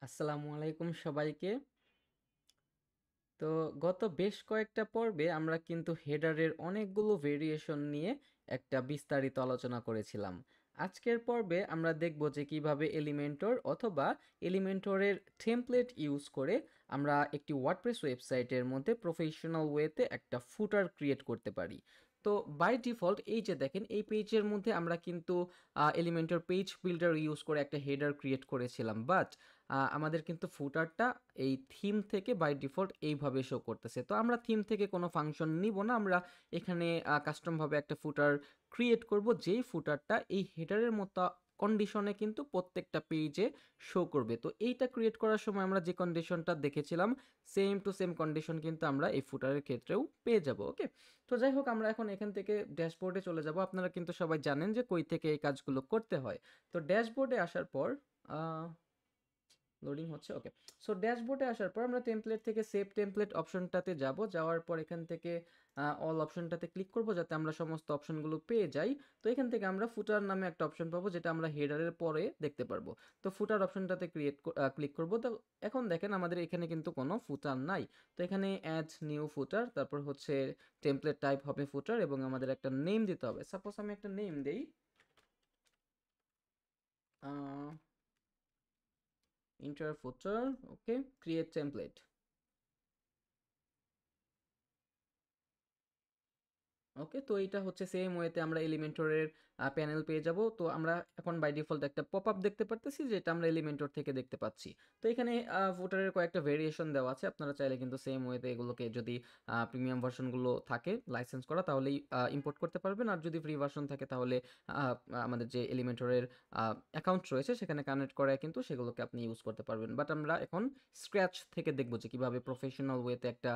আসসালামু আলাইকুম সবাইকে। তো গত বেশ কয়েকটা পর্বে আমরা কিন্তু হেডারের অনেকগুলো ভেরিয়েশন নিয়ে একটা বিস্তারিত আলোচনা করেছিলাম। আজকের পর্বে আমরা দেখব যে কিভাবে এলিমেন্টর অথবা এলিমেন্টরের টেমপ্লেট ইউজ করে আমরা একটি ওয়ার্ডপ্রেস ওয়েবসাইটের মধ্যে প্রফেশনাল ওয়েতে একটা ফুটার ক্রিয়েট করতে পারি। তো বাই ডিফল্ট এই যে দেখেন এই পেজের মধ্যে আমরা কিন্তু এলিমেন্টর পেজ বিল্ডার ইউজ করে একটা হেডার ক্রিয়েট করেছিলাম, বাট আমাদের কিন্তু ফুটারটা এই থিম থেকে বাই ডিফল্ট এইভাবে শো করতেছে। তো আমরা থিম থেকে কোনো ফাংশন নিব না, আমরা এখানে কাস্টমভাবে একটা ফুটার ক্রিয়েট করব, যেই ফুটারটা এই হেডারের মতো কন্ডিশনে কিন্তু প্রত্যেকটা পেজে শো করবে। তো এইটা ক্রিয়েট করার সময় আমরা যে কন্ডিশনটা দেখেছিলাম সেম টু সেম কন্ডিশন কিন্তু আমরা এই ফুটারের ক্ষেত্রেও পেয়ে যাব। ওকে, তো যাই হোক আমরা এখন এখান থেকে ড্যাশবোর্ডে চলে যাব। আপনারা কিন্তু সবাই জানেন যে কই থেকে এই কাজগুলো করতে হয়। তো ড্যাশবোর্ডে আসার পর লোডিং হচ্ছে, ওকে। সো ড্যাশবোর্ডে আসার পর আমরা টেমপ্লেট থেকে সেভ টেমপ্লেট অপশনটাতে যাব। যাওয়ার পর এখান থেকে অল অপশনটাতে ক্লিক করব যাতে আমরা সমস্ত অপশনগুলো পেয়ে যাই। তো এখান থেকে আমরা ফুটার নামে একটা অপশন পাবো যেটা আমরা হেডারের পরে দেখতে পারবো। তো ফুটার অপশনটাতে ক্লিক করব। তো এখন দেখেন আমাদের এখানে কিন্তু কোনো ফুটার নাই। তো এখানে অ্যাড নিউ ফুটার, তারপর হচ্ছে টেমপ্লেট টাইপ হবে ফুটার এবং আমাদের একটা নেম দিতে হবে। সাপোজ আমি একটা নেম দেই, ইন্টার ফুটার, ওকে, ক্রিয়েট টেমপ্লেট। ওকে, তো এইটা হচ্ছে সেম ওয়েতে আমরা এলিমেন্টরের প্যানেল পেয়ে যাব। তো আমরা এখন বাই ডিফল্ট একটা পপ আপ দেখতে পারতেছি যেটা আমরা এলিমেন্টর থেকে দেখতে পাচ্ছি। তো এখানে ফুটারের কয়েকটা ভেরিয়েশন দেওয়া আছে, আপনারা চাইলে কিন্তু সেম ওয়েতে এগুলোকে যদি প্রিমিয়াম ভার্সনগুলো থাকে লাইসেন্স করা তাহলেই ইম্পোর্ট করতে পারবেন, আর যদি ফ্রি ভার্সন থাকে তাহলে আমাদের যে এলিমেন্টরের অ্যাকাউন্ট রয়েছে সেখানে কানেক্ট করে কিন্তু সেগুলোকে আপনি ইউজ করতে পারবেন। বাট আমরা এখন স্ক্র্যাচ থেকে দেখবো যে কীভাবে প্রফেশনাল ওয়েতে একটা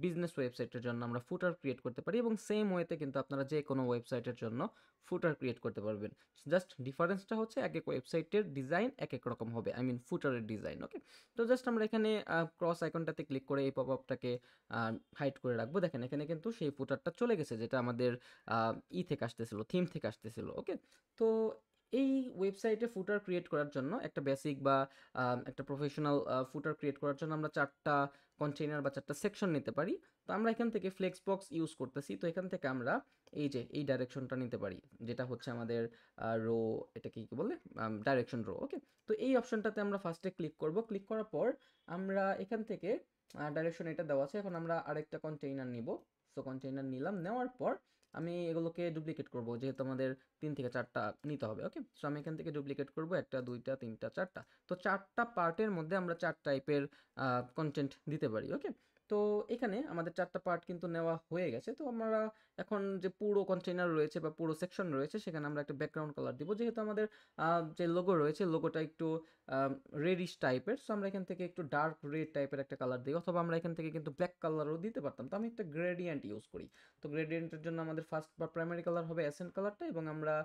বিজনেস ওয়েবসাইটের জন্য আমরা ফুটার ক্রিয়েট করতে পারি, এবং সেম ওয়েতে কিন্তু আপনারা যে কোনো ওয়েবসাইটের জন্য ফুটার ক্রিয়েট করতে পারবেন। জাস্ট ডিফারেন্সটা হচ্ছে এক এক ওয়েবসাইটের ডিজাইন এক এক রকম হবে, আই মিন ফুটারের ডিজাইন। ওকে, তো জাস্ট আমরা এখানে ক্রস আইকনটাতে ক্লিক করে এই পপ আপটাকে হাইড করে রাখবো। দেখেন এখানে কিন্তু সেই ফুটারটা চলে গেছে যেটা আমাদের থেকে আসতেছিল, থিম থেকে আসতেছিল। ওকে, তো এই ওয়েবসাইটে ফুটার ক্রিয়েট করার জন্য একটা বেসিক বা একটা প্রফেশনাল ফুটার ক্রিয়েট করার জন্য আমরা চারটা কন্টেইনার বা চারটা সেকশন নিতে পারি। তো আমরা এখান থেকে ফ্লেক্স বক্স ইউজ করতেছি, তো এখান থেকে আমরা এই যে এই ডাইরেকশনটা নিতে পারি যেটা হচ্ছে আমাদের রো, এটাকে কি বলে, ডাইরেকশন রো। ওকে, তো এই অপশনটাতে আমরা ফার্স্টে ক্লিক করব। ক্লিক করার পর আমরা এখান থেকে ডাইরেকশন এটা দেওয়া আছে, এখন আমরা আরেকটা কন্টেইনার নিব। সো কন্টেইনার নিলাম, নেওয়ার পর আমি এগুলোকে ডুপ্লিকেট করব যেহেতু আমাদের 3 থেকে 4টা নিতে হবে। ওকে, সো আমি এখান থেকে ডুপ্লিকেট করব, 1টা 2টা 3টা 4টা। তো 4টা পার্টের মধ্যে আমরা 4 টাইপের কন্টেন্ট দিতে পারি। ওকে, তো এখানে আমাদের 4টা পার্ট কিন্তু নেওয়া হয়ে গেছে। তো আমরা এখন যে পুরো কন্টেইনার রয়েছে বা পুরো সেকশন রয়েছে সেখানে আমরা একটা ব্যাকগ্রাউন্ড কালার দিব, যেহেতু আমাদের যে লোগো রয়েছে লোগোটা একটু রেডিশ টাইপের। সো আমরা এখান থেকে একটু ডার্ক রেড টাইপের একটা কালার দিই, অথবা আমরা এখান থেকে কিন্তু ব্ল্যাক কালারও দিতে পারতাম। তো আমি একটা গ্রেডিয়েন্ট ইউজ করি। তো গ্রেডিয়েন্টের জন্য আমাদের ফার্স্ট বা প্রাইমারি কালার হবে অ্যাসেন্ট কালারটা, এবং আমরা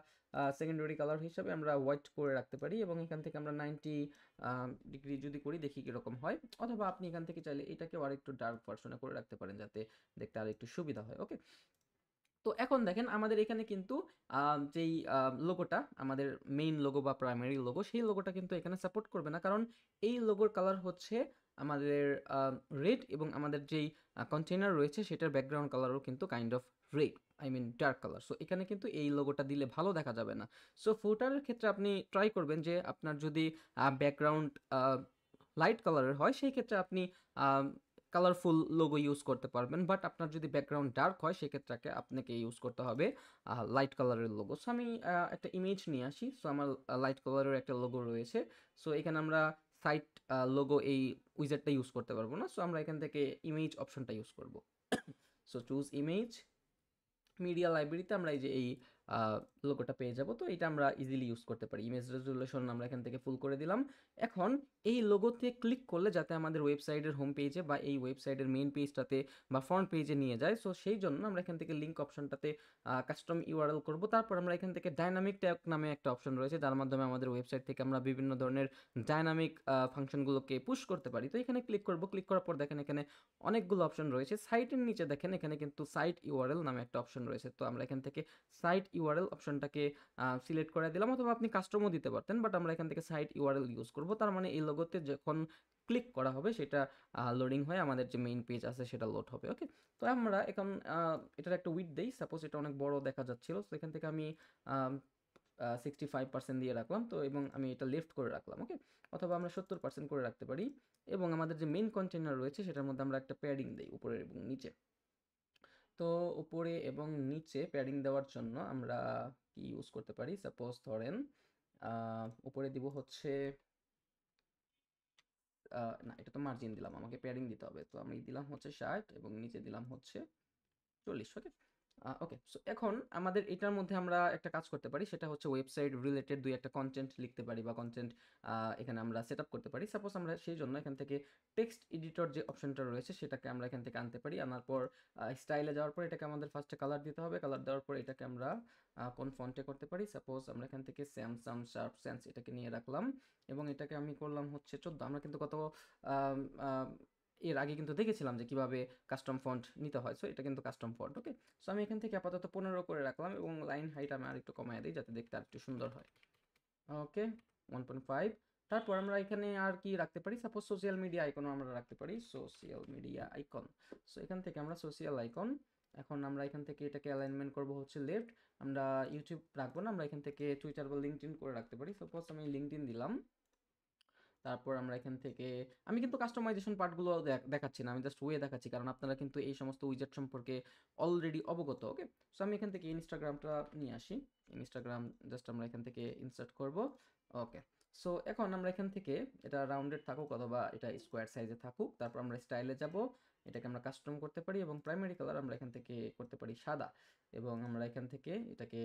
সেকেন্ডারি কালার হিসাবে আমরা হোয়াইট করে রাখতে পারি, এবং এখান থেকে আমরা 90 ডিগ্রি যদি করি দেখি কীরকম হয়। অথবা আপনি এখান থেকে চাইলে এটাকেও আর একটু ডার্ক ভার্সনে করে রাখতে পারেন যাতে দেখতে আর একটু সুবিধা হয়। ওকে, তো এখন দেখেন আমাদের এখানে কিন্তু যেই লোগোটা আমাদের মেইন লোগো বা প্রাইমারি লোগো সেই লোগোটা কিন্তু এখানে সাপোর্ট করবে না, কারণ এই লোগোর কালার হচ্ছে আমাদের রেড, এবং আমাদের যেই কন্টেনার রয়েছে সেটার ব্যাকগ্রাউন্ড কালারও কিন্তু kind of red, I mean dark colour. So এখানে কিন্তু এই লোগোটা দিলে ভালো দেখা যাবে না। সো ফুটারের ক্ষেত্রে আপনি ট্রাই করবেন যে আপনার যদি ব্যাকগ্রাউন্ড লাইট কালারের হয় সেই ক্ষেত্রে আপনি কালারফুল লোগো ইউজ করতে পারবেন, বাট আপনার যদি ব্যাকগ্রাউন্ড ডার্ক হয় সেক্ষেত্রে আপনাকে ইউজ করতে হবে লাইট কালারের লোগো। সো আমি একটা ইমেজ নিয়ে আসি। সো আমার লাইট কালারের একটা লোগো রয়েছে। সো এখানে আমরা সাইট লোগো এই উইজারটা ইউজ করতে পারবো না। সো আমরা এখান থেকে ইমেজ অপশনটা ইউজ করব। সো চুজ ইমেজ, মিডিয়া লাইব্রেরিতে আমরা এই যে এই লোগোটা পেয়ে যাব। তো এটা আমরা ইজিলি ইউজ করতে পারি। ইমেজ রেজুলেশন আমরা এখান থেকে ফুল করে দিলাম। এখন এই লোগোতে ক্লিক করলে যাতে আমাদের ওয়েবসাইটের হোম পেজে বা এই ওয়েবসাইটের মেইন পেজটাতে বা ফ্রন্ট পেজে নিয়ে যায়, সো সেই জন্য আমরা এখান থেকে লিঙ্ক অপশনটাতে কাস্টম ইউআরএল করব। তারপর আমরা এখান থেকে ডাইনামিক ট্যাগ নামে একটা অপশন রয়েছে যার মাধ্যমে আমাদের ওয়েবসাইট থেকে আমরা বিভিন্ন ধরনের ডাইনামিক ফাংশনগুলোকে পুশ করতে পারি। তো এখানে ক্লিক করব। ক্লিক করার পর দেখেন এখানে অনেকগুলো অপশন রয়েছে। সাইটের নিচে দেখেন এখানে কিন্তু সাইট ইউআরএল নামে একটা অপশন রয়েছে। তো আমরা এখান থেকে সাইট ইউআরএল অপশনটাকে সিলেক্ট করে দিলাম, অথবা আপনি কাস্টমও দিতে পারতেন, বাট আমরা এখান থেকে সাইট ইউআরএল ইউজ করব। তার মানে এই লোগোতে যখন ক্লিক করা হবে সেটা লোডিং হয়ে আমাদের যে মেইন পেজ আছে সেটা লোড হবে। ওকে, তো আমরা এখন এটার একটা উইডথ দেই। সাপোজ এটা অনেক বড় দেখা যাচ্ছিল, তো এখান থেকে আমি 65% দিয়ে রাখলাম, তো এবং আমি এটা লেফট করে রাখলাম। ওকে, অথবা আমরা 70% করে রাখতে পারি, এবং আমাদের যে মেইন কন্টেনার রয়েছে সেটার মধ্যে আমরা একটা প্যাডিং দিই উপরে এবং নিচে। তো উপরে এবং নিচে প্যাডিং দেওয়ার জন্য আমরা কি ইউজ করতে পারি, সাপোজ ধরেন উপরে দিব হচ্ছে না, এটা তো মার্জিন দিলাম, আমাকে প্যাডিং দিতে হবে, তো আমি দিলাম হচ্ছে 60 এবং নিচে দিলাম হচ্ছে 40। ওকে, ওকে, সো এখন আমাদের এটার মধ্যে আমরা একটা কাজ করতে পারি, সেটা হচ্ছে ওয়েবসাইট রিলেটেড দুই একটা কন্টেন্ট লিখতে পারি, বা কন্টেন্ট এখানে আমরা সেট আপ করতে পারি। সাপোজ আমরা সেই জন্য এখান থেকে টেক্সট এডিটর যে অপশনটা রয়েছে সেটাকে আমরা এখান থেকে আনতে পারি। আনার পর স্টাইলে যাওয়ার পর এটাকে আমাদের ফার্স্টে কালার দিতে হবে। কালার দেওয়ার পর এটাকে আমরা কোন ফন্টে করতে পারি, সাপোজ আমরা এখান থেকে স্যামসাং শার্প সেন্স এটাকে নিয়ে রাখলাম, এবং এটাকে আমি করলাম হচ্ছে 14। আমরা কিন্তু কত আম, আম, এর আগে কিন্তু দেখেছিলাম যে কিভাবে কাস্টম ফন্ট নিতে হয়, সো এটা কিন্তু কাস্টম ফন্ট। ওকে, সো আমি এখান থেকে আপাতত 15 করে রাখলাম, এবং লাইন হাইট আমি আরেকটু কমায় দিই যাতে দেখতে আরেকটু সুন্দর হয়। ওকে, 1.5। তারপর আমরা এখানে আর কি রাখতে পারি, সাপোজ সোশ্যাল মিডিয়া আইকনও আমরা রাখতে পারি, সোশ্যাল মিডিয়া আইকন। সো এখান থেকে আমরা সোশ্যাল আইকন, এখন আমরা এখান থেকে এটাকে অ্যালাইনমেন্ট করব হচ্ছে লেফট। আমরা ইউটিউব রাখবো না, আমরা এখান থেকে টুইটার বা লিঙ্কডইন করে রাখতে পারি। সাপোজ আমি লিঙ্কডইন দিলাম। তারপর আমরা এখান থেকে, আমি কিন্তু কাস্টমাইজেশন পার্টগুলো দেখাচ্ছি না, আমি জাস্ট ওয়ে দেখাচ্ছি, কারণ আপনারা কিন্তু এই সমস্ত উইজেট সম্পর্কে অলরেডি অবগত। ওকে, সো আমি এখান থেকে ইনস্টাগ্রামটা নিয়ে আসি। ইনস্টাগ্রাম জাস্ট আমরা এখান থেকে ইনসার্ট করব। ওকে, সো এখন আমরা এখান থেকে এটা রাউন্ডেড থাকুক অথবা এটা স্কোয়ার সাইজে থাকুক, তারপর আমরা স্টাইলে যাব, এটাকে আমরা কাস্টম করতে পারি, এবং প্রাইমারি কালার আমরা এখান থেকে করতে পারি সাদা, এবং আমরা এখান থেকে এটাকে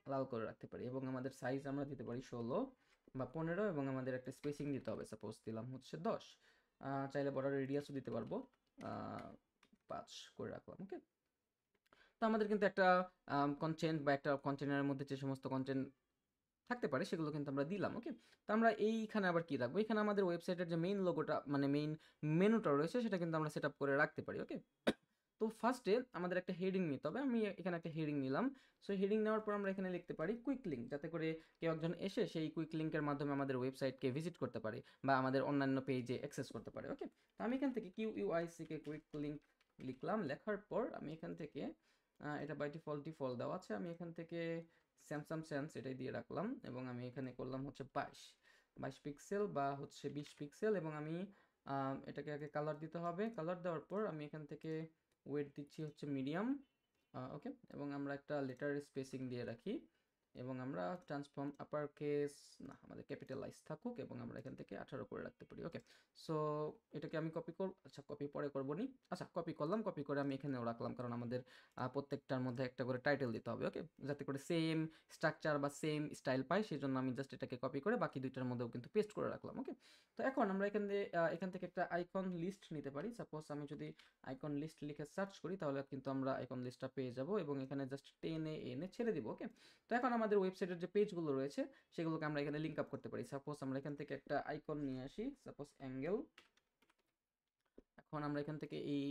লাল করে রাখতে পারি, এবং আমাদের সাইজ আমরা দিতে পারি 16 বা 15, এবং আমাদের একটা স্পেসিং দিতে হবে, সাপোজ দিলাম হচ্ছে 10। চাইলে বর্ডার রেডিয়াসও দিতে পারবো, 5 করে রাখলাম। ওকে, তো আমাদের কিন্তু একটা কন্টেন্ট বা একটা কন্টেনারের মধ্যে যে সমস্ত কন্টেন্ট থাকতে পারে সেগুলো কিন্তু আমরা দিলাম। ওকে, তো আমরা এইখানে আবার কি রাখবো, এখানে আমাদের ওয়েবসাইটের যে মেইন লোগোটা মানে মেইন মেনুটা রয়েছে সেটা কিন্তু আমরা সেট আপ করে রাখতে পারি। ওকে, তো ফার্স্টে আমাদের একটা হেডিং নিতে হবে, আমি এখানে একটা হেডিং নিলাম। সো হেডিং নেওয়ার পর আমরা এখানে লিখতে পারি কুইক লিঙ্ক, যাতে করে কেউ একজন এসে সেই কুইক লিঙ্কের মাধ্যমে আমাদের ওয়েবসাইটকে ভিজিট করতে পারে বা আমাদের অন্যান্য পেজে অ্যাক্সেস করতে পারে। ওকে, তো আমি এখান থেকে কিউইউআইসি কুইক লিঙ্ক লিখলাম। লেখার পর আমি এখান থেকে এটা বাই ডিফল্ট দেওয়া আছে, আমি এখান থেকে স্যামসাং সেন্স এটাই দিয়ে রাখলাম, এবং আমি এখানে করলাম হচ্ছে 22 পিক্সেল বা হচ্ছে 20 পিক্সেল, এবং আমি এটাকে আগে কালার দিতে হবে। কালার দেওয়ার পর আমি এখান থেকে ওয়েট দিচ্ছি হচ্ছে মিডিয়াম। ওকে, এবং আমরা একটা লেটার স্পেসিং দিয়ে রাখি, এবং আমরা ট্রান্সফর্ম আপার কেস না, আমাদের ক্যাপিটালাইজ থাকুক, এবং আমরা এখান থেকে 18 করে রাখতে পারি। ওকে, সো এটাকে আমি কপি করব, আচ্ছা কপি পরে করবো নি, আচ্ছা কপি করলাম, কপি করে আমি এখানেও রাখলাম, কারণ আমাদের প্রত্যেকটার মধ্যে একটা করে টাইটেল দিতে হবে। ওকে, যাতে করে সেম স্ট্রাকচার বা সেম স্টাইল পাই, সেই জন্য আমি জাস্ট এটাকে কপি করে বাকি দুইটার মধ্যেও কিন্তু পেস্ট করে রাখলাম। ওকে, তো এখন আমরা এখান থেকে একটা আইকন লিস্ট নিতে পারি। সাপোজ আমি যদি আইকন লিস্ট লিখে সার্চ করি তাহলে কিন্তু আমরা আইকন লিস্টটা পেয়ে যাব, এবং এখানে জাস্ট টেনে এনে ছেড়ে দিব। ওকে, তো এখন আমাদের ওয়েবসাইটের যে পেজগুলো রয়েছে সেগুলোকে আমরা এখানে লিঙ্ক আপ করতে পারি। সাপোজ আমরা এখান থেকে একটা আইকন নিয়ে আসি, সাপোজ অ্যাঙ্গেল। এখন আমরা এখান থেকে এই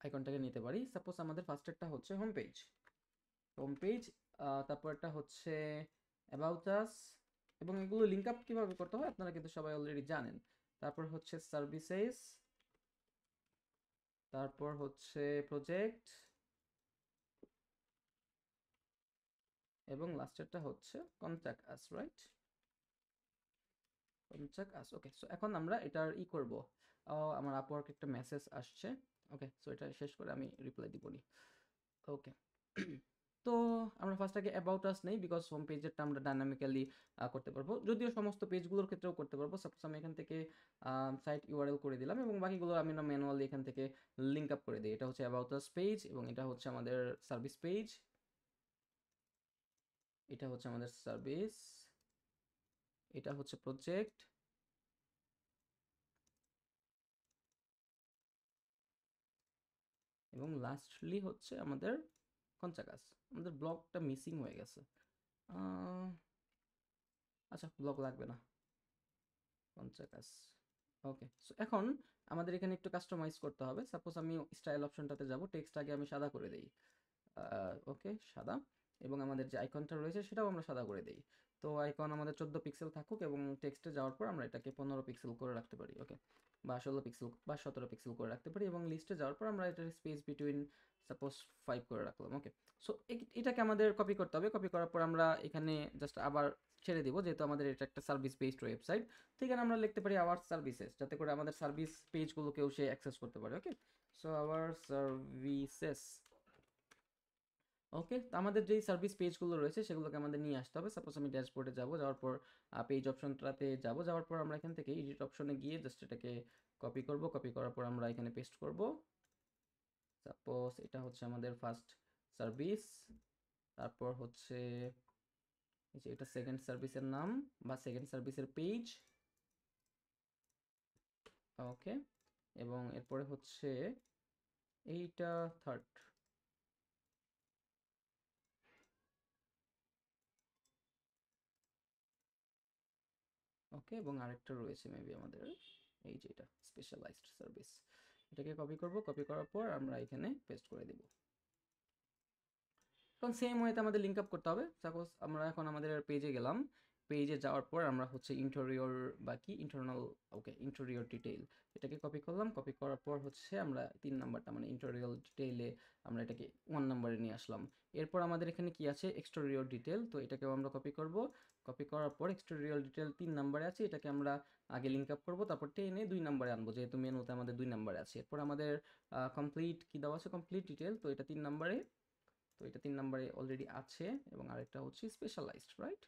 আইকনটাকে নিতে পারি। সাপোজ আমাদের ফার্স্টেরটা হচ্ছে হোম পেজ, তারপর একটা হচ্ছে অ্যাবাউট আস, এবং এগুলো লিঙ্ক আপ কীভাবে করতে হয় আপনারা কিন্তু সবাই অলরেডি জানেন। তারপর হচ্ছে সার্ভিসেস, তারপর হচ্ছে প্রজেক্ট, এবং লাস্টেরটা হচ্ছে contact us, right? Contact us. Okay, so এখন আমরা এটার করব। আমার আপওয়ার্ক একটা মেসেজ আসছে। ওকে, সো এটা শেষ করে আমি রিপ্লাই দিবনি। ওকে, তো আমরা ফার্স্ট আগে অ্যাবাউট আস নেই, বিকজ হোম পেজেরটা আমরা ডাইনামিক্যালি করতে পারবো, যদিও সমস্ত পেজগুলোর ক্ষেত্রেও করতে পারবো। সাপোজ আমি এখান থেকে সাইট ইউআরএল করে দিলাম, এবং বাকিগুলো আমি না ম্যানুয়ালি এখান থেকে লিঙ্ক আপ করে দিই। এটা হচ্ছে অ্যাবাউট আস পেজ, এবং এটা হচ্ছে আমাদের সার্ভিস পেজ, এটা হচ্ছে আমাদের সার্ভিস, এটা হচ্ছে প্রজেক্ট, এবং লাস্টলি হচ্ছে আমাদের কনচাকাস। আমাদের ব্লকটা মিসিং হয়ে গেছে। আচ্ছা, ব্লক লাগবে না, কনচাকাস। ওকে, সো এখন আমাদের এখানে একটু কাস্টমাইজ করতে হবে। সাপোজ আমি স্টাইল অপশনটাতে যাব, টেক্সট আগে আমি সাদা করে দেই। ওকে, সাদা। এবং আমাদের যে আইকনটা রয়েছে সেটাও আমরা সাদা করে দেই। তো আইকন আমাদের 14 পিক্সেল থাকুক এবং টেক্সটে যাওয়ার পর আমরা এটাকে 15 পিক্সেল করে রাখতে পারি, ওকে, বা 16 পিক্সেল বা 17 পিক্সেল করে রাখতে পারি, এবং লিস্টে যাওয়ার পর আমরা এটার স্পেস বিটুইন সাপোজ 5 করে রাখলাম, ওকে। সো এটাকে আমাদের কপি করতে হবে। কপি করার পর আমরা এখানে জাস্ট আবার ছেড়ে দিব, যেহেতু আমাদের এটা একটা সার্ভিস বেসড ওয়েবসাইট। তো এখানে আমরা লিখতে পারি আওয়ার সার্ভিসেস, যাতে করে আমাদের সার্ভিস পেজগুলোকেও সে অ্যাক্সেস করতে পারে, ওকে। সো আওয়ার সার্ভিসেস, ওকে। তো আমাদের যেই সার্ভিস পেজগুলো রয়েছে সেগুলোকে আমাদের নিয়ে আসতে হবে। সাপোজ আমি ড্যাশবোর্ডে যাব, যাওয়ার পর পেজ অপশনটাতে যাব, যাওয়ার পর আমরা এখান থেকে এডিট অপশনে গিয়ে জাস্ট এটাকে কপি করব। কপি করার পর আমরা এখানে পেস্ট করব। সাপোজ এটা হচ্ছে আমাদের ফার্স্ট সার্ভিস, তারপর হচ্ছে এই যে এটা সেকেন্ড সার্ভিসের নাম বা সেকেন্ড সার্ভিসের পেজ, ওকে। এবং এরপরে হচ্ছে এইটা থার্ড, ওকে। এবং আরেকটা রয়েছে মেবি আমাদের, এই যে এটা স্পেশালাইজড সার্ভিস। এটাকে কপি করব। কপি করার পর আমরা এখানে পেস্ট করে দিব। এখন সেম ওয়েতে আমাদের লিঙ্ক আপ করতে হবে। সাপোজ আমরা এখন আমাদের পেজে গেলাম। পেজে যাওয়ার পর আমরা হচ্ছে ইন্টেরিয়র বা কি ইন্টারনাল, ওকে, ইন্টেরিয়র ডিটেইল এটাকে কপি করলাম। কপি করার পর হচ্ছে আমরা 3 নাম্বারটা মানে ইন্টেরিয়র ডিটেইলে আমরা এটাকে 1 নাম্বারে নিয়ে আসলাম। এরপর আমাদের এখানে কি আছে, এক্সটেরিয়র ডিটেইল, তো এটাকেও আমরা কপি করব। কপি করার পর এক্সটেরিয়র ডিটেইল 3 নাম্বারে আছে, এটাকে আমরা আগে লিঙ্ক আপ করব, তারপর টেনে 2 নাম্বারে আনবো, যেহেতু মেনুতে আমাদের 2 নাম্বারে আছে। এরপর আমাদের কমপ্লিট কি দেওয়া আছে, কমপ্লিট ডিটেইল, তো এটা 3 নাম্বারে, তো এটা 3 নাম্বারে অলরেডি আছে। এবং আরেকটা হচ্ছে স্পেশালাইজড, রাইট,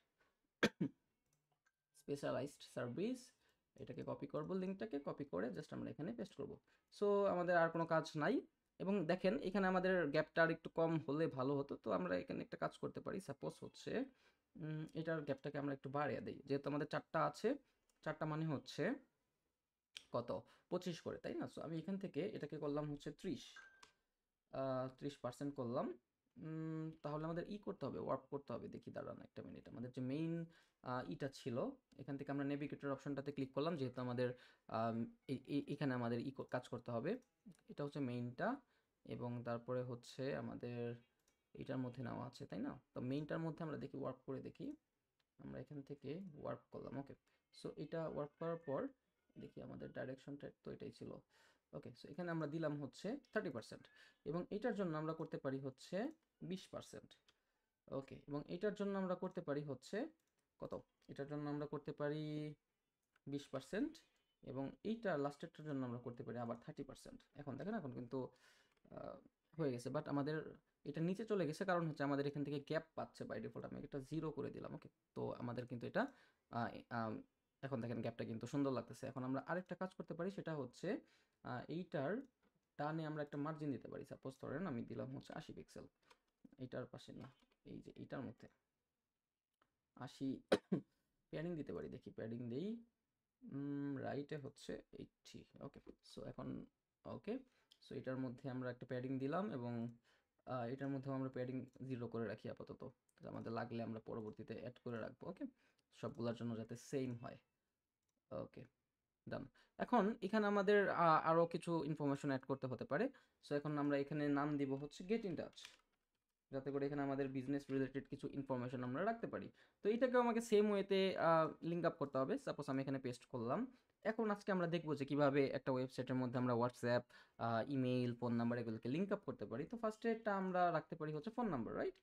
স্পেশালাইজড সার্ভিস। এটাকে কপি করব, লিঙ্কটাকে কপি করে জাস্ট আমরা এখানে পেস্ট করব। সো আমাদের আর কোনো কাজ নাই। এবং দেখেন এখানে আমাদের গ্যাপটা আর একটু কম হলে ভালো হতো। তো আমরা এখানে একটা কাজ করতে পারি। সাপোজ হচ্ছে এটার গ্যাপটাকে আমরা একটু বাড়িয়ে দিই, যেহেতু আমাদের 4টা আছে, 4টা মানে হচ্ছে কত, 25 করে, তাই না? সো আমি এখান থেকে এটাকে করলাম হচ্ছে 30% করলাম। তাহলে আমাদের করতে হবে, ওয়ার্ক করতে হবে। দেখি দাঁড়ান একটা মিনিট, আমাদের যে মেইন ইটা ছিল, এখান থেকে আমরা নেভিগেটর অপশনটাতে ক্লিক করলাম, যেহেতু আমাদের এখানে আমাদের কাজ করতে হবে। এটা হচ্ছে মেইনটা, এবং তারপরে হচ্ছে আমাদের এটার মধ্যে নেওয়া আছে, তাই না? তো মেইনটার মধ্যে আমরা দেখি, ওয়ার্ক করে দেখি। আমরা এখান থেকে ওয়ার্ক করলাম, ওকে। সো এটা ওয়ার্ক করার পর দেখি আমাদের ডাইরেকশনটা তো এটাই ছিল, ওকে। সো এখানে আমরা দিলাম হচ্ছে 30%, এবং এটার জন্য আমরা করতে পারি হচ্ছে 20%, ওকে। এবং এটার জন্য আমরা করতে পারি হচ্ছে কত, এটার জন্য আমরা করতে পারি 20%, এবং এইটা লাস্টেরটার জন্য আমরা করতে পারি আবার 30%। এখন দেখেন এখন কিন্তু হয়ে গেছে, বাট আমাদের এটা নিচে চলে গেছে, কারণ হচ্ছে আমাদের এখান থেকে গ্যাপ পাচ্ছে বাই ডিফল্ট। আমি এটা 0 করে দিলাম, ওকে। তো আমাদের কিন্তু এটা আহ, আহ, এখন দেখেন গ্যাপটা কিন্তু সুন্দর লাগতেছে। এখন আমরা আরেকটা কাজ করতে পারি, সেটা হচ্ছে এইটার ডানে আমরা একটা মার্জিন দিতে পারি। সাপোজ ধরেন আমি দিলাম হচ্ছে 80 পিক্সেল, এইটার পাশে না, এই যে এইটার মধ্যে 80 প্যাডিং দিতে পারি। দেখি প্যাডিং দেই, রাইটে হচ্ছে 80, ওকে। সো এখন ওকে, সো এটার মধ্যে আমরা একটা প্যাডিং দিলাম, এবং এটার মধ্যেও আমরা প্যাডিং 0 করে রাখি আপাতত। আমাদের লাগলে আমরা পরবর্তীতে অ্যাড করে রাখবো, ওকে, সবগুলোর জন্য যাতে সেম হয়, ওকে, ডান। এখন এখানে আমাদের আরো কিছু ইনফরমেশন অ্যাড করতে হতে পারে। সো এখন আমরা এখানে নাম দিব হচ্ছে গেট ইন টাচ, যাতে করে এখানে আমাদের বিজনেস রিলেটেড কিছু ইনফরমেশন আমরা রাখতে পারি। তো এটাকেও আমাকে সেম ওয়েতে লিঙ্ক আপ করতে হবে। সাপোজ আমি এখানে পেস্ট করলাম। এখন আজকে আমরা দেখবো যে কিভাবে একটা ওয়েবসাইটের মধ্যে আমরা হোয়াটসঅ্যাপ, ইমেইল, ফোন নাম্বার এগুলোকে লিঙ্ক আপ করতে পারি। তো ফার্স্টে একটা আমরা রাখতে পারি হচ্ছে phone number, right?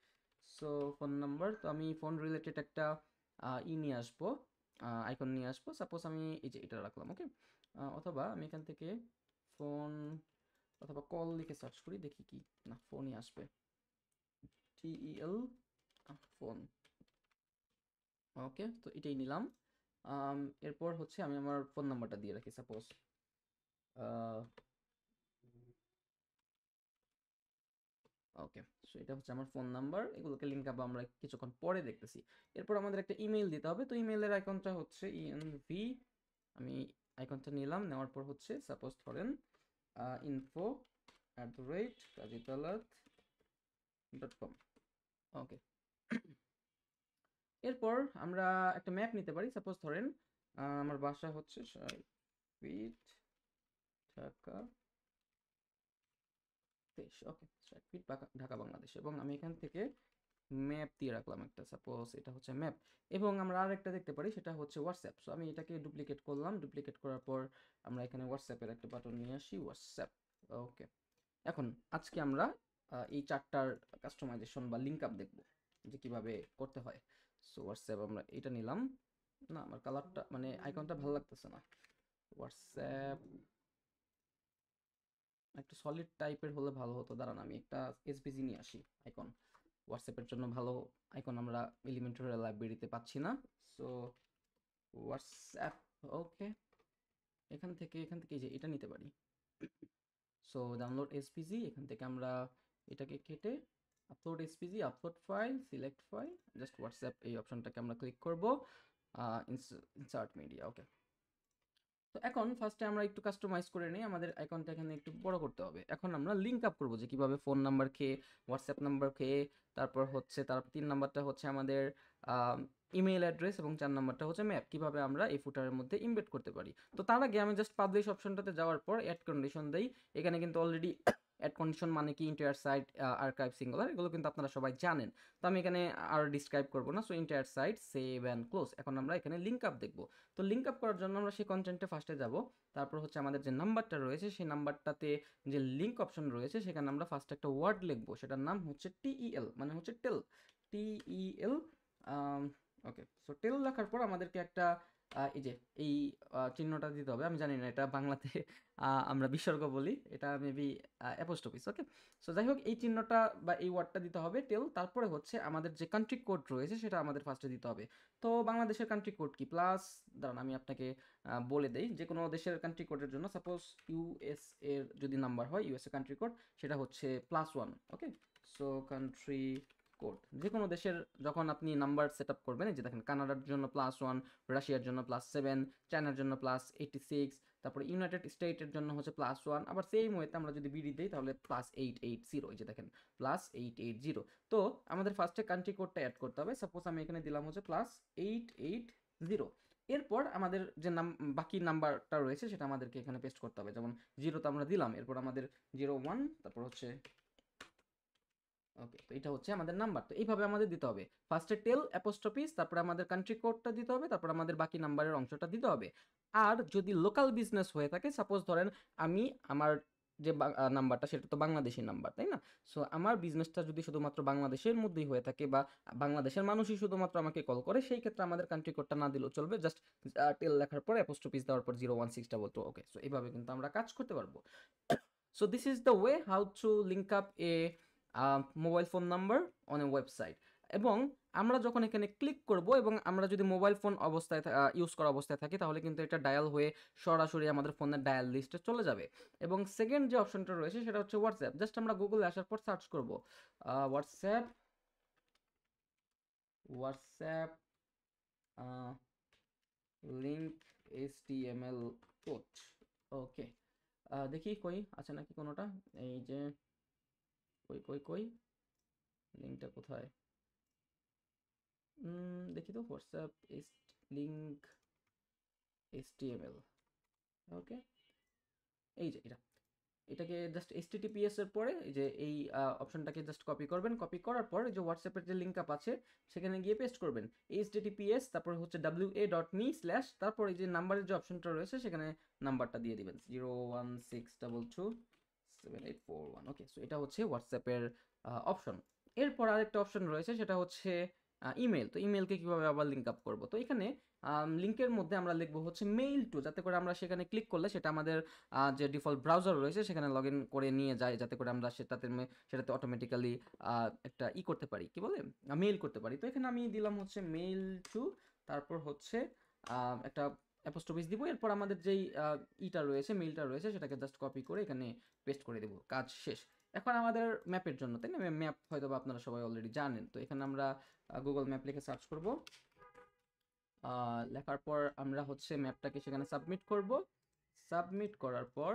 So phone number, তো আমি ফোন রিলেটেড একটা নিয়ে আসবো, আইকন নিয়ে আসবো। সাপোজ আমি এই যে এটা রাখলাম, ওকে। অথবা আমি এখান থেকে ফোন অথবা কল লিখে সার্চ করি, দেখি কি, না ফোনই আসবে, টিইএল, ফোন, ওকে। তো এটাই নিলাম। এরপর হচ্ছে আমি আমার ফোন নাম্বারটা দিয়ে রাখি, সাপোজ ওকে। সো এটা হচ্ছে আমার ফোন নাম্বার। এগুলোকে লিঙ্ক আপ আমরা কিছুক্ষণ পরে দেখতেছি। এরপর আমাদের একটা ইমেল দিতে হবে। তো ইমেলের আইকনটা হচ্ছে ইএনভি, আমি আইকনটা নিলাম, নেওয়ার পর হচ্ছে সাপোজ ধরেন info@kajitalat.com, ওকে। এরপর আমরা একটা ম্যাপ নিতে পারি। সাপোজ ধরেন আমার বাসা হচ্ছে সার্কিট ঢাকা 23, ওকে, সার্কিট ঢাকা বাংলাদেশ। এবং আমি এখান থেকে ম্যাপ দিয়ে রাখলাম একটা, সাপোজ এটা হচ্ছে ম্যাপ। এবং আমরা আরেকটা দেখতে পারি, সেটা হচ্ছে হোয়াটসঅ্যাপ। সো আমি এটাকে ডুপ্লিকেট করলাম, ডুপ্লিকেট করার পর আমরা এখানে হোয়াটসঅ্যাপের একটা বাটন নিয়ে আসি, হোয়াটসঅ্যাপ। ওকে, এখন আজকে আমরা এই চারটার কাস্টমাইজেশন বা লিঙ্ক আপ দেখবো যে কিভাবে করতে হয়। সো হোয়াটসঅ্যাপ আমরা এটা নিলাম, না আমার কালারটা মানে আইকনটা ভালো লাগতেছে না। হোয়াটসঅ্যাপ একটা সলিড টাইপের হলে ভালো হতো, দাঁড়ান আমি একটা এসভিজি নিয়ে আসি আইকন। হোয়াটসঅ্যাপের জন্য ভালো আইকন আমরা এলিমেন্টরি লাইব্রেরিতে পাচ্ছি না। সো হোয়াটসঅ্যাপ, ওকে, এখান থেকে এই যে এটা নিতে পারি। সো ডাউনলোড এসপিজি, এখান থেকে আমরা এটাকে কেটে upload SPG, upload file, select file, just WhatsApp এই অপশনটাকে আমরা ক্লিক করব, ইনসার্ট মিডিয়া। ওকে, তো এখন ফার্স্টে আমরা একটু কাস্টমাইজ করে নিই, আমাদের আইকনটা এখানে একটু বড় করতে হবে। এখন আমরা লিঙ্ক আপ করবো যে কিভাবে ফোন নাম্বার খেয়ে, হোয়াটসঅ্যাপ নাম্বার খেয়ে, তারপর হচ্ছে তার 3 নাম্বারটা হচ্ছে আমাদের ইমেইল অ্যাড্রেস এবং 4 নাম্বারটা হচ্ছে ম্যাপ, কিভাবে আমরা এই ফুটারের মধ্যে ইমবেড করতে পারি। তো তার আগে আমি জাস্ট পাবলিশ অপশনটাতে যাওয়ার পর অ্যাড কন্ডিশন দেই। এখানে কিন্তু অলরেডি অ্যাড কন্ডিশন মানে কি, ইন্টায়ার সাইট, আর্কাইভ, সিঙ্গুলার, এগুলো কিন্তু আপনারা সবাই জানেন। তো আমি এখানে আর ডিসক্রাইব করবো না। So entire site, save and close. এখন আমরা এখানে লিঙ্ক আপ দেখবো। তো লিঙ্ক আপ করার জন্য আমরা সেই কন্টেন্টে ফার্স্টে যাব, তারপর হচ্ছে আমাদের যে নাম্বারটা রয়েছে সেই নাম্বারটাতে যে লিঙ্ক অপশন রয়েছে সেখানে আমরা ফার্স্ট একটা ওয়ার্ড লিখবো, সেটার নাম হচ্ছে টিইএল, মানে হচ্ছে টেল, টিইএল। ওকে, সো টেল লেখার পর আমাদেরকে একটা এই যে এই চিহ্নটা দিতে হবে। আমি জানি না এটা বাংলাতে আমরা বিসর্গ বলি, এটা মেবি অ্যাপোস্ট্রোফিস। ওকে, সো যাই হোক এই চিহ্নটা বা এই ওয়ার্ডটা দিতে হবে টেল। তারপরে হচ্ছে আমাদের যে কান্ট্রি কোড রয়েছে সেটা আমাদের ফার্স্টে দিতে হবে। তো বাংলাদেশের কান্ট্রি কোড কি, প্লাস, দাঁড়ান আমি আপনাকে বলে দেই, যে কোনো দেশের কান্ট্রি কোডের জন্য সাপোজ ইউএস এর যদি নাম্বার হয়, ইউএসএ কান্ট্রি কোড সেটা হচ্ছে +1। ওকে, সো কান্ট্রি কোড যে কোনো দেশের যখন আপনি নাম্বার সেট আপ করবেন, এই যে দেখেন কানাডার জন্য +1, রাশিয়ার জন্য +7, চায়নার জন্য +86, তারপরে ইউনাইটেড স্টেটের জন্য হচ্ছে +1, আবার সেম ওয়েতে আমরা যদি বিডি দিই তাহলে +880, এই যে দেখেন +880। তো আমাদের ফার্স্টে কান্ট্রি কোডটা অ্যাড করতে হবে। সাপোজ আমি এখানে দিলাম হচ্ছে +880। এরপর আমাদের যে বাকি নাম্বারটা রয়েছে সেটা আমাদেরকে এখানে পেস্ট করতে হবে। যেমন 0 তো আমরা দিলাম, এরপর আমাদের 01, তারপর হচ্ছে ওকে, তো এটা হচ্ছে আমাদের নাম্বার। তো এইভাবে আমাদের দিতে হবে, ফার্স্টে টেল অ্যাপোস্ট্রোফিস, তারপরে আমাদের কান্ট্রি কোডটা দিতে হবে, তারপর আমাদের বাকি নাম্বারের অংশটা দিতে হবে। আর যদি লোকাল বিজনেস হয়ে থাকে, সাপোজ ধরেন আমি আমার যে নাম্বারটা সেটা তো বাংলাদেশি নাম্বার, তাই না? সো আমার বিজনেসটা যদি শুধুমাত্র বাংলাদেশের মধ্যেই হয়ে থাকে বা বাংলাদেশের মানুষই শুধুমাত্র আমাকে কল করে, সেই ক্ষেত্রে আমাদের কান্ট্রি কোডটা না দিলেও চলবে, জাস্ট টেল লেখার পরে অ্যাপোস্ট্রোফিস দেওয়ার পর 01622। ওকে, সো এইভাবে কিন্তু আমরা কাজ করতে পারবো। So this is the way how to link up a mobile phone number on a website. এবং আমরা যখন এখানে ক্লিক করব এবং আমরা যদি মোবাইল ফোন অবস্থায় ইউজ করা অবস্থায় থাকি, তাহলে কিন্তু এটা ডায়াল হয়ে সরাসরি আমাদের ফোনের ডায়াল লিস্টে চলে যাবে। এবং সেকেন্ড যে অপশনটা রয়েছে সেটা হচ্ছে হোয়াটসঅ্যাপ। জাস্ট আমরা গুগলে আসার পর সার্চ করব WhatsApp, WhatsApp link HTML code. Okay, দেখি কই আছে নাকি কোনোটা, এই যে কই কই কই লিঙ্কটা কোথায়, দেখি তো, হোয়াটসঅ্যাপ লিঙ্ক HTML। ওকে, এই যে এটাকে জাস্ট HTTPS এর পরে এই যে এই অপশনটাকে জাস্ট কপি করবেন, কপি করার পর এই যে হোয়াটসঅ্যাপের যে লিঙ্ক আপ আছে সেখানে গিয়ে পেস্ট করবেন HTTPS, তারপর হচ্ছে wa.me/ তারপর এই যে নাম্বারের যে অপশনটা রয়েছে সেখানে নাম্বারটা দিয়ে দিবেন 016227841। ওকে, সো এটা হচ্ছে হোয়াটসঅ্যাপের অপশন। এরপর আরেকটা অপশন রয়েছে সেটা হচ্ছে ইমেল। তো ইমেলকে কিভাবে আবার লিঙ্ক আপ করবো, তো এখানে লিঙ্কের মধ্যে আমরা লিখবো হচ্ছে মেইল টু, যাতে করে আমরা সেখানে ক্লিক করলে সেটা আমাদের যে ডিফল্ট ব্রাউজার রয়েছে সেখানে লগ ইন করে নিয়ে যায়, যাতে করে আমরা সেটাতে অটোমেটিক্যালি একটা করতে পারি, কি বলে, মেইল করতে পারি। তো এখানে আমি দিলাম হচ্ছে মেইল টু, তারপর হচ্ছে একটা অ্যাপোস্ট্রোফিস দিব। এরপর আমাদের যেই রয়েছে, মেইলটা রয়েছে, সেটাকে জাস্ট কপি করে এখানে পেস্ট করে দেবো, কাজ শেষ। এখন আমাদের ম্যাপের জন্য, তাই না, ম্যাপ হয়তো বা আপনারা সবাই অলরেডি জানেন। তো এখানে আমরা গুগল ম্যাপ লিখে সার্চ করব, লেখার পর আমরা হচ্ছে ম্যাপটাকে সেখানে সাবমিট করব। সাবমিট করার পর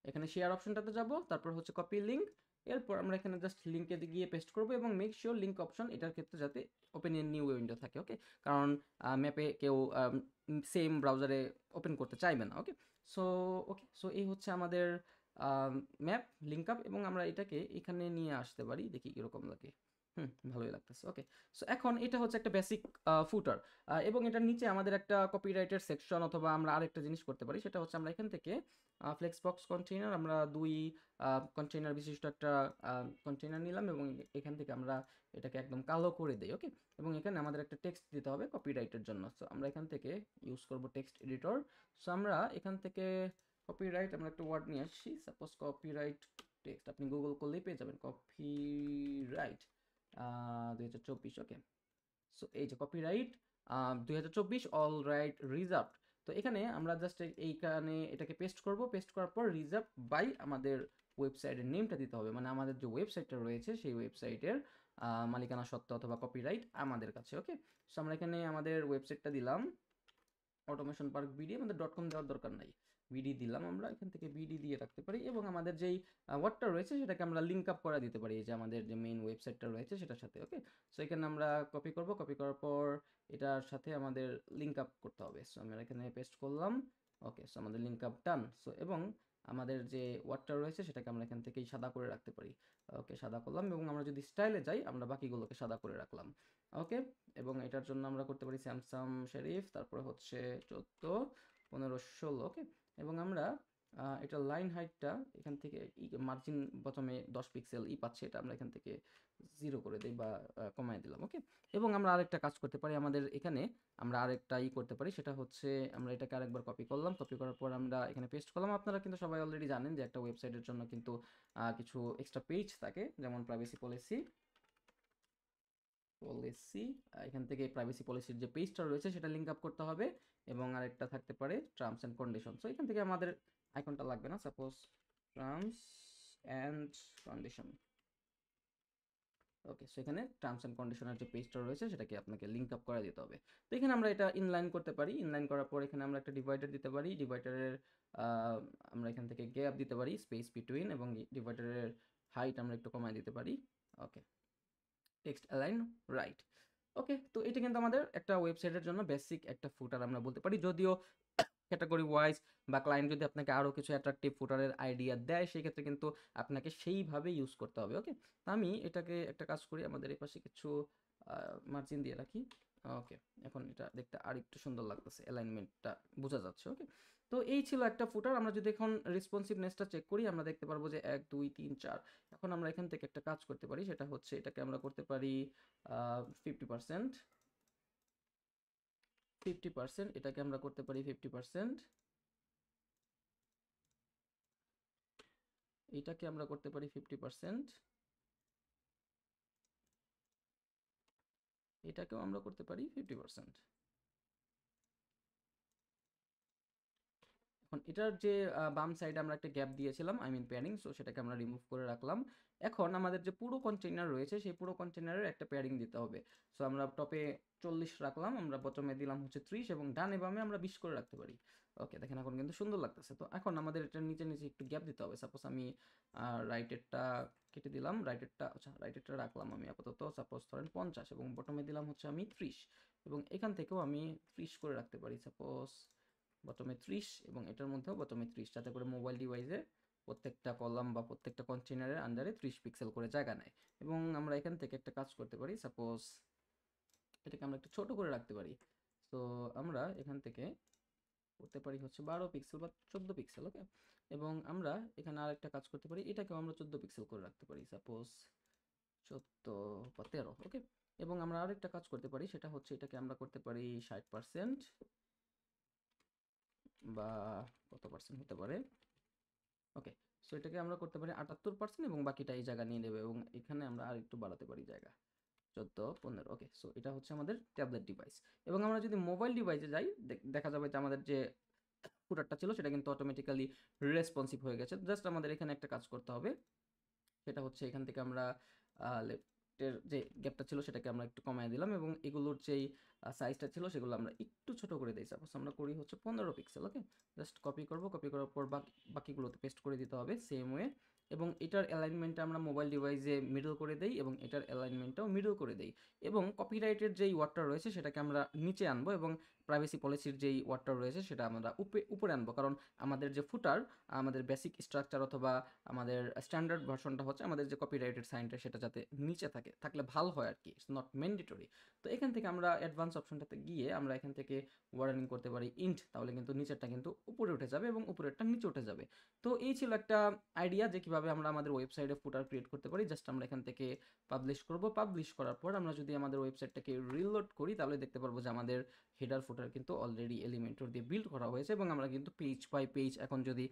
এখানে শেয়ার অপশনটাতে যাব, তারপর হচ্ছে কপি লিঙ্ক। এরপর আমরা এখানে জাস্ট লিঙ্কে গিয়ে পেস্ট করব এবং মেক শিওর লিঙ্ক অপশন এটার ক্ষেত্রে যাতে ওপেন ইন নিউ উইন্ডো থাকে। ওকে, কারণ ম্যাপে কেউ সেম ব্রাউজারে ওপেন করতে চাইবে না। ওকে, সো এই হচ্ছে আমাদের ম্যাপ লিঙ্ক আপ, এবং আমরা এটাকে এখানে নিয়ে আসতে পারি, দেখি কীরকম লাগে। ভালোই লাগতেছে। ওকে। সো এখন এটা হচ্ছে একটা বেসিক ফুটার। এবং এটার নিচে আমাদের একটা কপিরাইটের সেকশন অথবা আমরা আরেকটা জিনিস করতে পারি। সেটা হচ্ছে আমরা এখান থেকে ফ্লেক্সবক্স কন্টেইনার আমরা ২ কন্টেইনার বিশিষ্ট একটা কন্টেইনার নিলাম এবং এখান থেকে আমরা এটাকে একদম কালো করে দেই। ওকে? এবং এখানে আমাদের একটা টেক্সট দিতে হবে কপিরাইটের জন্য। সো আমরা এখান থেকে ইউজ করব টেক্সট এডিটর। সো আমরা এখান থেকে কপিরাইট আমরা একটা ওয়ার্ড নিয়ে আসছি। সাপোজ কপিরাইট টেক্সট আপনি গুগল করলেই পেয়ে যাবেন। কপিরাইট ২০২৪। ওকে। সো এই যে কপিরাইট ২০২৪ অল রাইট রিজার্ভড। তো এখানে আমরা জাস্ট এইখানে এটাকে পেস্ট করব। পেস্ট করার পর রিজার্ভ বাই আমাদের ওয়েবসাইটের নেমটা দিতে হবে। মানে আমাদের যে ওয়েবসাইটটা রয়েছে সেই ওয়েবসাইটের মালিকানা সত্ত্ব অথবা কপিরাইট আমাদের কাছে। ওকে? সো আমরা এখানে আমাদের ওয়েবসাইটটা দিলাম। অটোমেশন পার্ক বিডি, আমাদের ডট কম দেওয়ার দরকার নাই। বিডি দিলাম, আমরা এখান থেকে বিডি দিয়ে রাখতে পারি এবং আমাদের যেই ওয়ার্ডটা রয়েছে সেটাকে আমরা লিঙ্ক আপ করে দিতে পারি এই যে আমাদের যে মেইন ওয়েবসাইটটা রয়েছে সেটার সাথে। ওকে? সো এখানে আমরা কপি করব, কপি করার পর এটার সাথে আমাদের লিঙ্ক আপ করতে হবে। সো আমরা এখানে পেস্ট করলাম। ওকে। সো আমাদের লিঙ্ক আপ ডান। সো এবং আমাদের যে ওয়ার্ডটা রয়েছে সেটাকে আমরা এখান থেকেই সাদা করে রাখতে পারি। ওকে, সাদা করলাম এবং আমরা যদি স্টাইলে যাই আমরা বাকিগুলোকে সাদা করে রাখলাম। ওকে? এবং এটার জন্য আমরা করতে পারি স্যামসাং শেরিফ, তারপরে হচ্ছে 14, 15, 16। ওকে? এবং আমরা এটার লাইন হাইটটা এখান থেকে মার্জিন প্রথমে 10 পিক্সেল পাচ্ছে, এটা আমরা এখান থেকে 0 করে দিই বা কমায় দিলাম। ওকে? এবং আমরা আরেকটা কাজ করতে পারি, আমাদের এখানে আমরা আরেকটা করতে পারি, সেটা হচ্ছে আমরা এটাকে আরেকবার কপি করলাম। কপি করার পর আমরা এখানে পেস্ট করলাম। আপনারা কিন্তু সবাই অলরেডি জানেন যে একটা ওয়েবসাইটের জন্য কিন্তু কিছু এক্সট্রা পেজ থাকে, যেমন প্রাইভেসি পলিসি। এখান থেকে প্রাইভেসি পলিসির যে পেজটা রয়েছে সেটা লিঙ্ক আপ করতে হবে এবং আরেকটা থাকতে পারে টার্মস অ্যান্ড কন্ডিশন। সো এখান থেকে আমাদের আইকনটা লাগবে না, suppose terms and condition. Okay. So এখানে টার্মস অ্যান্ড কন্ডিশনের যে পেজটা রয়েছে সেটাকে আপনাকে লিঙ্ক আপ করে দিতে হবে। তো এখানে আমরা এটা ইনলাইন করতে পারি। ইনলাইন করার পর এখানে আমরা একটা ডিভাইডার দিতে পারি। ডিভাইডারের আমরা এখান থেকে গ্যাপ দিতে পারি, স্পেস বিটুইন, এবং ডিভাইডারের হাইট আমরা একটু কমায় দিতে পারি। Okay. Text align right. Okay. তো এটা কিন্তু আমাদের একটা ওয়েবসাইটের জন্য বেসিক একটা ফুটার আমরা বলতে পারি। যদিও ক্যাটাগরি ওয়াইজ বা ক্লায়েন্ট যদি আপনাকে আরও কিছু অ্যাট্রাকটিভ ফুটারের আইডিয়া দেয় সেক্ষেত্রে কিন্তু আপনাকে সেইভাবে ইউজ করতে হবে। ওকে? তো আমি এটাকে একটা কাজ করি, আমাদের এই পাশে কিছু মার্জিন দিয়ে রাখি। ওকে। এখন এটা দেখতে আর একটু সুন্দর লাগতেছে, অ্যালাইনমেন্টটা বোঝা যাচ্ছে। ওকে? তো এই ছিল একটা ফুটার। আমরা যদি এখন রেসপন্সিভনেসটা চেক করি আমরা দেখতে পারবো যে 1 2 3 4। এখন আমরা এখান থেকে একটা কাজ করতে পারি, সেটা হচ্ছে এটাকে আমরা করতে পারি 50%। 50%, এটাকে আমরা করতে পারি 50%। এটাকে আমরা করতে পারি 50%। এটাকেও আমরা করতে পারি 50%। এখন এটার যে বাম সাইডে আমরা একটা গ্যাপ দিয়েছিলাম, আই মিন প্যাডিং, সো সেটাকে আমরা রিমুভ করে রাখলাম। এখন আমাদের যে পুরো কন্টেইনার রয়েছে সেই পুরো কন্টেইনারের একটা প্যাডিং দিতে হবে। সো আমরা টপে 40 রাখলাম, আমরা বটমে দিলাম হচ্ছে 30 এবং ডানে বামে আমরা 20 করে রাখতে পারি। ওকে, দেখেন এখন কিন্তু সুন্দর লাগতেছে। তো এখন আমাদের এটার নিচে নিচে একটু গ্যাপ দিতে হবে। সাপোজ আমি রাইটেরটা কেটে দিলাম, রাইটেরটা, আচ্ছা রাইটেরটা রাখলাম আমি আপাতত সাপোজ ধরেন 50 এবং বটমে দিলাম হচ্ছে আমি 30 এবং এখান থেকেও আমি 30 করে রাখতে পারি, সাপোজ বটমে 30 এবং এটার মধ্যেও বটমে 30, যাতে করে মোবাইল ডিভাইসে প্রত্যেকটা কলাম বা প্রত্যেকটা কন্টেইনারের আন্ডারে 30 পিক্সেল করে জায়গা নেয়। এবং আমরা এখান থেকে একটা কাজ করতে পারি, সাপোজ এটাকে আমরা একটু ছোট করে রাখতে পারি। তো আমরা এখান থেকে করতে পারি হচ্ছে 12 পিক্সেল বা 14 পিক্সেল। ওকে? এবং আমরা এখানে আরেকটা কাজ করতে পারি, এটাকেও আমরা 14 পিক্সেল করে রাখতে পারি, সাপোজ 14 বা 13। ওকে? এবং আমরা আরেকটা কাজ করতে পারি, সেটা হচ্ছে এটাকে আমরা করতে পারি 60% বা কত পার্সেন্ট হতে পারে। ওকে। সো এটাকে আমরা করতে পারি 78% এবং বাকিটা এই জায়গা নিয়ে নেবে এবং এখানে আমরা আর একটু বাড়াতে পারি জায়গা, 14 15। ওকে। সো এটা হচ্ছে আমাদের ট্যাবলেট ডিভাইস। এবং আমরা যদি মোবাইল ডিভাইসে যাই দেখা যাবে যে আমাদের যে ফুটারটা ছিল সেটা কিন্তু অটোমেটিক্যালি রেসপন্সিভ হয়ে গেছে। জাস্ট আমাদের এখানে একটা কাজ করতে হবে, সেটা হচ্ছে এখান থেকে আমরা লেফটের যে গ্যাপটা ছিল সেটাকে আমরা একটু কমায় দিলাম এবং এগুলোর যেই সাইজটা ছিল সেগুলো আমরা একটু ছোট করে দিই। সাপোজ আমরা করি হচ্ছে 15 পিক্সেল। ওকে? জাস্ট কপি করব, কপি করার পর বাকিগুলোতে পেস্ট করে দিতে হবে সেম ওয়ে। এবং এটার অ্যালাইনমেন্টটা আমরা মোবাইল ডিভাইসে মিডল করে দেই এবং এটার অ্যালাইনমেন্টটাও মিডল করে দেই এবং কপিরাইটের যেই ওয়ার্ডটা রয়েছে সেটাকে আমরা নিচে আনবো এবং প্রাইভেসি পলিসির যেই ওয়ার্ডটা রয়েছে সেটা আমরা উপরে আনবো, কারণ আমাদের যে ফুটার, আমাদের বেসিক স্ট্রাকচার অথবা আমাদের স্ট্যান্ডার্ড ভার্সনটা হচ্ছে আমাদের যে কপিরাইটেড সাইনটা সেটা যাতে নিচে থাকলে ভালো হয় আর কি, ইটস নট ম্যান্ডেটরি। তো এখান থেকে আমরা অ্যাডভান্স অপশনটাতে গিয়ে আমরা এখান থেকে ওয়ার্ডেনিং করতে পারি ইন্ট, তাহলে কিন্তু নিচেরটা কিন্তু উপরে উঠে যাবে এবং উপরেরটা নিচে উঠে যাবে। তো এই ছিল একটা আইডিয়া যে কিভাবে আমরা আমাদের ওয়েবসাইটে ফুটার ক্রিয়েট করতে পারি। জাস্ট আমরা এখান থেকে পাবলিশ করব, পাবলিশ করার পর আমরা যদি আমাদের ওয়েবসাইটটাকে রিলোড করি তাহলে দেখতে পারবো যে আমাদের হেডার ফুটার কিন্তু অলরেডি এলিমেন্টর দিয়ে বিল্ড করা হয়েছে এবং আমরা কিন্তু পেজ বাই পেজ এখন যদি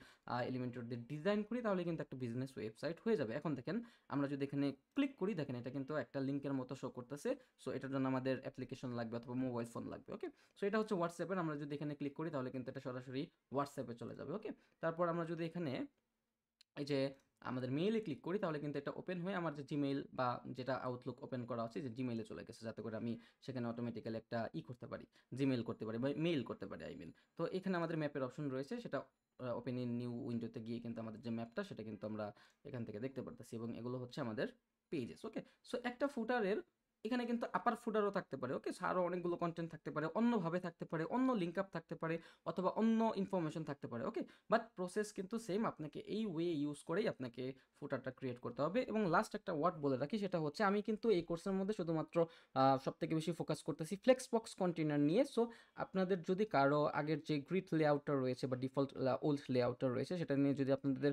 এলিমেন্টর দিয়ে ডিজাইন করি তাহলে কিন্তু একটা বিজনেস ওয়েবসাইট হয়ে যাবে। এখন দেখেন আমরা যদি এখানে ক্লিক করি, দেখেন এটা কিন্তু একটা লিঙ্কের মতো শো করতেছে। সো এটার জন্য আমাদের অ্যাপ্লিকেশন লাগবে অথবা মোবাইল ফোন লাগবে। ওকে, সো এটা হচ্ছে হোয়াটসঅ্যাপের, আমরা যদি এখানে ক্লিক করি তাহলে কিন্তু এটা সরাসরি হোয়াটসঅ্যাপে চলে যাবে। ওকে, তারপর আমরা যদি এখানে এই যে আমাদের মেইলে ক্লিক করি তাহলে কিন্তু এটা ওপেন হয়ে আমার যে জিমেইল বা যেটা আউটলুক ওপেন করা আছে যে জিমেইলে চলে গেছে, যাতে করে আমি সেখানে অটোমেটিক্যালি একটা করতে পারি, জিমেইল করতে পারি বা মেইল করতে পারি আই মিন। তো এখানে আমাদের ম্যাপের অপশন রয়েছে, সেটা ওপেন ইন নিউ উইন্ডোতে গিয়ে কিন্তু আমাদের যে ম্যাপটা সেটা কিন্তু আমরা এখান থেকে দেখতে পারতেছি এবং এগুলো হচ্ছে আমাদের পেজেস। ওকে, সো একটা ফুটারের এখানে কিন্তু আপার ফুটারও থাকতে পারে। ওকে, আরও অনেকগুলো কন্টেন্ট থাকতে পারে, অন্যভাবে থাকতে পারে, অন্য লিঙ্ক আপ থাকতে পারে অথবা অন্য ইনফরমেশন থাকতে পারে। ওকে, বাট প্রসেস কিন্তু সেম, আপনাকে এই ওয়ে ইউজ করেই আপনাকে ফুটারটা ক্রিয়েট করতে হবে। এবং লাস্ট একটা ওয়ার্ড বলে রাখি, সেটা হচ্ছে আমি কিন্তু এই কোর্সের মধ্যে শুধুমাত্র সব থেকে বেশি ফোকাস করতেছি ফ্লেক্সবক্স কন্টেনার নিয়ে। সো আপনাদের যদি কারো আগের যে গ্রিড লেআউটটা রয়েছে বা ডিফল্ট ওল্ড লেআউটটা রয়েছে সেটা নিয়ে যদি আপনাদের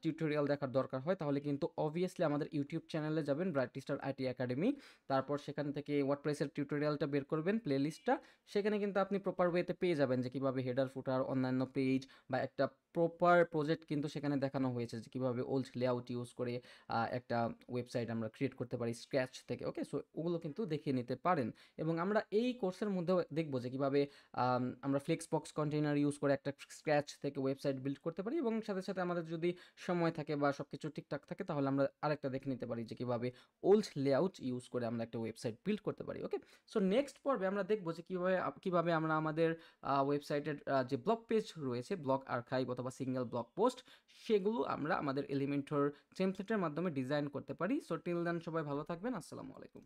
টিউটোরিয়াল দেখার দরকার হয় তাহলে কিন্তু অবভিয়াসলি আমাদের ইউটিউব চ্যানেলে যাবেন, ব্রাইট স্টার আইটি একাডেমি। তারপর সেখান থেকে ওয়ার্ডপ্রেসের টিউটোরিয়ালটা বের করবেন, প্লেলিস্টটা, সেখানে কিন্তু আপনি প্রপার ওয়েতে পেয়ে যাবেন যে কীভাবে হেডার ফুটার অন্যান্য পেজ বা একটা প্রপার প্রজেক্ট কিন্তু সেখানে দেখানো হয়েছে যে কীভাবে ওল্ড লেআউট ইউজ করে একটা ওয়েবসাইট আমরা ক্রিয়েট করতে পারি স্ক্র্যাচ থেকে। ওকে, সো ওগুলো কিন্তু দেখিয়ে নিতে পারেন। এবং আমরা এই কোর্সের মধ্যেও দেখবো যে কীভাবে আমরা ফ্লেক্সবক্স কন্টেইনার ইউজ করে একটা স্ক্র্যাচ থেকে ওয়েবসাইট বিল্ড করতে পারি এবং সাথে সাথে আমাদের যদি সময় থাকে বা সব কিছু ঠিকঠাক থাকে তাহলে আমরা আরেকটা দেখে নিতে পারি যে কীভাবে ওল্ড লেআউট ইউজ করে আমরা একটা ওয়েবসাইট বিল্ড করতে পারি। ওকে, সো নেক্সট পর্বে আমরা দেখবো যে কীভাবে আমরা আমাদের ওয়েবসাইটের যে ব্লগ পেজ রয়েছে, ব্লগ আর্কাইভ অথবা সিঙ্গেল ব্লগ পোস্ট, সেগুলো আমরা আমাদের এলিমেন্টর টেমপ্লেটের মাধ্যমে ডিজাইন করতে পারি। সো টিল দেন সবাই ভালো থাকবেন, আসসালামু আলাইকুম।